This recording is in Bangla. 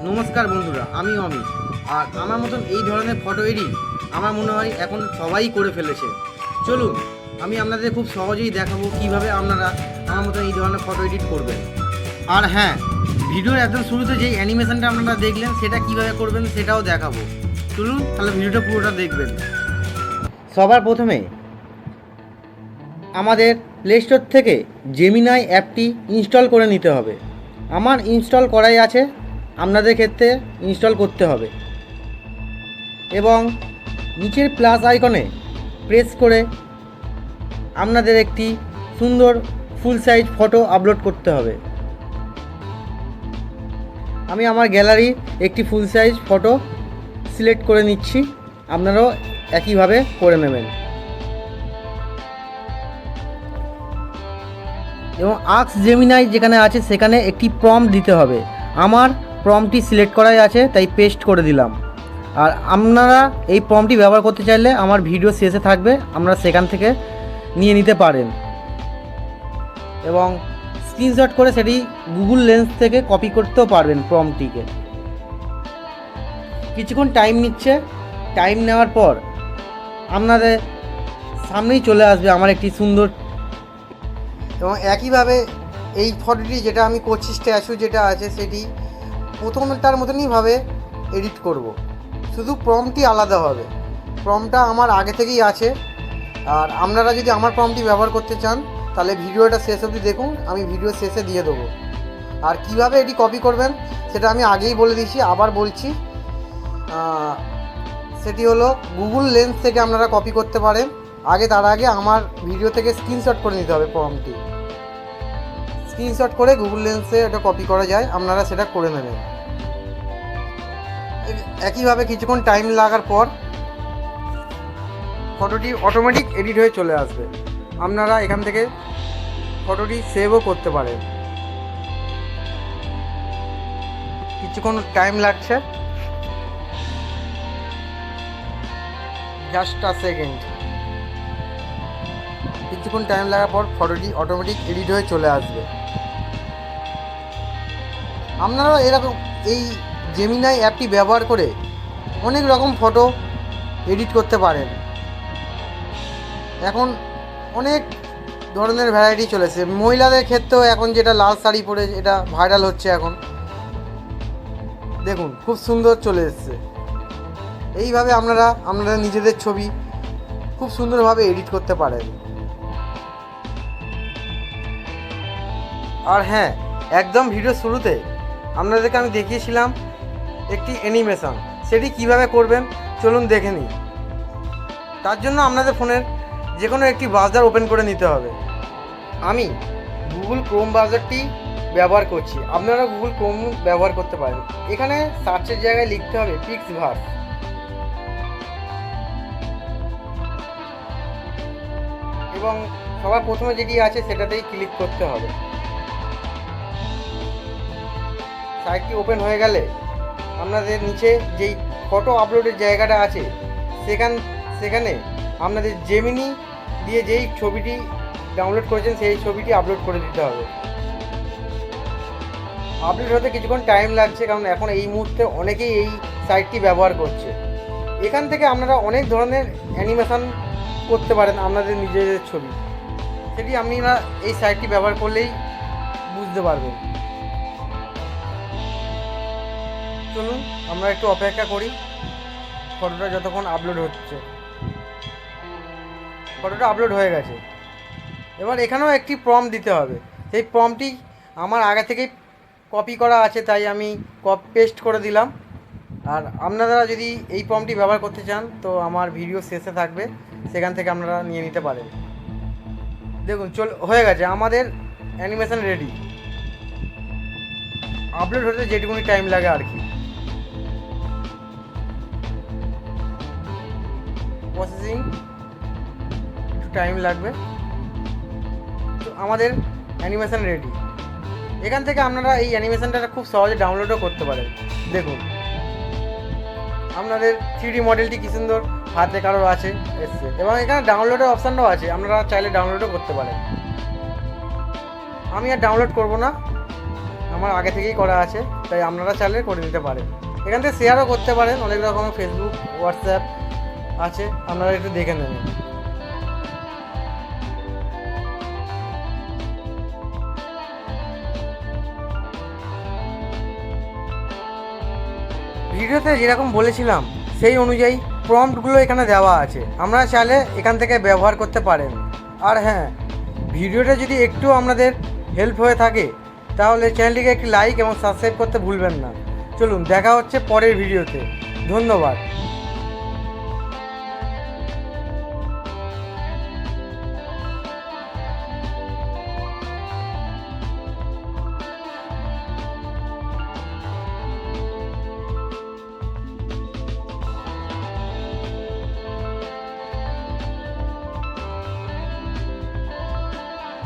নমস্কার বন্ধুরা, আমি অমিত। আর আমার মতন এই ধরনের ফটো এডিট আমার মনে হয় এখন সবাই করে ফেলেছে। চলুন আমি আপনাদের খুব সহজেই দেখাবো কিভাবে আপনারা আমার মতন এই ধরনের ফটো এডিট করবেন। আর হ্যাঁ, ভিডিওর একদম শুরুতে যেই অ্যানিমেশনটা আপনারা দেখলেন সেটা কিভাবে করবেন সেটাও দেখাবো। চলুন তাহলে ভিডিওটা পুরোটা দেখবেন। সবার প্রথমে আমাদের প্লে স্টোর থেকে জেমিনাই অ্যাপটি ইনস্টল করে নিতে হবে। আমার ইনস্টল করাই আছে, আপনাদের ক্ষেত্রে ইনস্টল করতে হবে এবং নিচের প্লাস আইকনে প্রেস করে আপনাদের একটি সুন্দর ফুল সাইজ ফটো আপলোড করতে হবে। আমি আমার গ্যালারির একটি ফুল সাইজ ফটো সিলেক্ট করে নিচ্ছি, আপনারাও একইভাবে করে নেবেন। এবং আস্ক জেমিনাই যেখানে আছে সেখানে একটি প্রম্পট দিতে হবে। আমার প্রম্পটটি সিলেক্ট করাই আছে, তাই পেস্ট করে দিলাম। আর আপনারা এই প্রম্পটটি ব্যবহার করতে চাইলে আমার ভিডিও শেষে থাকবে, আপনারা সেখান থেকে নিয়ে নিতে পারেন এবং স্ক্রিনশট করে সেটি গুগল লেন্স থেকে কপি করতেও পারবেন প্রম্পটটিকে। কিছুক্ষণ টাইম নিচ্ছে, টাইম নেওয়ার পর আপনাদের সামনেই চলে আসবে আমার একটি সুন্দর। এবং একইভাবে এই ফটোটি যেটা আমি করছি, স্ট্যাচু যেটা আছে সেটি প্রথমটার মতনইভাবে এডিট করব, শুধু প্রম্পটটি আলাদা হবে। প্রম্পটটা আমার আগে থেকেই আছে, আর আপনারা যদি আমার প্রম্পটটি ব্যবহার করতে চান তাহলে ভিডিওটা শেষ অবধি দেখুন, আমি ভিডিও শেষে দিয়ে দেবো। আর কিভাবে এটি কপি করবেন সেটা আমি আগেই বলে দিয়েছি, আবার বলছি। সেটি হলো গুগল লেন্স থেকে আপনারা কপি করতে পারেন। তার আগে আমার ভিডিও থেকে স্ক্রিনশট করে নিতে হবে প্রম্পটটি। স্ক্রিনশট করে গুগল লেন্সে এটা কপি করা যায়, আপনারা সেটা করে নেবেন। একইভাবে কিছুক্ষণ টাইম লাগার পর ফটোটি অটোমেটিক এডিট হয়ে চলে আসবে। আপনারা এখান থেকে ফটোটি সেভও করতে পারেন। কিছুক্ষণ টাইম লাগছে, জাস্ট আ সেকেন্ড। কিছুক্ষণ টাইম লাগার পর ফটোটি অটোমেটিক এডিট হয়ে চলে আসবে। আপনারাও এরকম এই জেমিনাই অ্যাপটি ব্যবহার করে অনেক রকম ফটো এডিট করতে পারেন। এখন অনেক ধরনের ভ্যারাইটি চলেছে। মহিলাদের ক্ষেত্রেও এখন যেটা লাল শাড়ি পরে এটা ভাইরাল হচ্ছে, এখন দেখুন খুব সুন্দর চলে এসছে। এইভাবে আপনারা আপনাদের নিজেদের ছবি খুব সুন্দরভাবে এডিট করতে পারেন। আর হ্যাঁ, একদম ভিডিও শুরুতে আপনাদেরকে আমি দেখিয়েছিলাম একটি অ্যানিমেশন, সেটি কিভাবে করবেন চলুন দেখে নিই। তার জন্য আপনাদের ফোনের যে কোনো একটি ব্রাউজার ওপেন করে নিতে হবে। আমি গুগল ক্রোম ব্রাউজারটি ব্যবহার করছি, আপনারা গুগল ক্রোম ব্যবহার করতে পারেন। এখানে সার্চের জায়গায় লিখতে হবে পিক্সভার্স। এবং সবার প্রথমে যেটি আছে সেটাতেই ক্লিক করতে হবে। সাইটটি ওপেন হয়ে গেলে আপনাদের নিচে যেই ফটো আপলোডের জায়গাটা আছে সেখানে আপনাদের জেমিনি দিয়ে যেই ছবিটি ডাউনলোড করেছেন সেই ছবিটি আপলোড করে দিতে হবে। আপলোড হতে কিছুক্ষণ টাইম লাগছে, কারণ এখন এই মুহূর্তে অনেকেই এই সাইটটি ব্যবহার করছে। এখান থেকে আপনারা অনেক ধরনের অ্যানিমেশন করতে পারেন আপনাদের নিজেদের ছবি, সেটি আপনারা এই সাইটটি ব্যবহার করলেই বুঝতে পারবেন। চলুন আমরা একটু অপেক্ষা করি ফটোটা যতক্ষণ আপলোড হচ্ছে। ফটোটা আপলোড হয়ে গেছে। এবার এখানেও একটি প্রম্পট দিতে হবে। সেই প্রম্পটটি আমার আগে থেকেই কপি করা আছে, তাই আমি পেস্ট করে দিলাম। আর আপনারা যদি এই প্রম্পটটি ব্যবহার করতে চান তো আমার ভিডিও শেষে থাকবে, সেখান থেকে আপনারা নিয়ে নিতে পারেন। দেখুন হয়ে গেছে, আমাদের অ্যানিমেশন রেডি। আপলোড হতে যেটুকুনি টাইম লাগে আর কি, প্রসেসিং একটু টাইম লাগবে। তো আমাদের অ্যানিমেশন রেডি। এখান থেকে আপনারা এই অ্যানিমেশনটা খুব সহজে ডাউনলোডও করতে পারেন। দেখুন আপনাদের 3D মডেলটি কী সুন্দর হাতে কারোর আছে এসছে, এবং এখানে ডাউনলোডের অপশানটাও আছে, আপনারা চাইলে ডাউনলোডও করতে পারেন। আমি আর ডাউনলোড করব না, আমার আগে থেকেই করা আছে, তাই আপনারা চাইলে করে নিতে পারেন। এখান থেকে শেয়ারও করতে পারেন, অনেক রকমের ফেসবুক, হোয়াটসঅ্যাপ আছে, আপনারা একটু দেখে নেবেন। ভিডিওতে যেরকম বলেছিলাম সেই অনুযায়ী প্রম্পটগুলো এখানে দেওয়া আছে, আপনারা চাইলে এখান থেকে ব্যবহার করতে পারেন। আর হ্যাঁ, ভিডিওটা যদি একটু আপনাদের হেল্প হয়ে থাকে তাহলে চ্যানেলটিকে একটি লাইক এবং সাবস্ক্রাইব করতে ভুলবেন না। চলুন দেখা হচ্ছে পরের ভিডিওতে। ধন্যবাদ।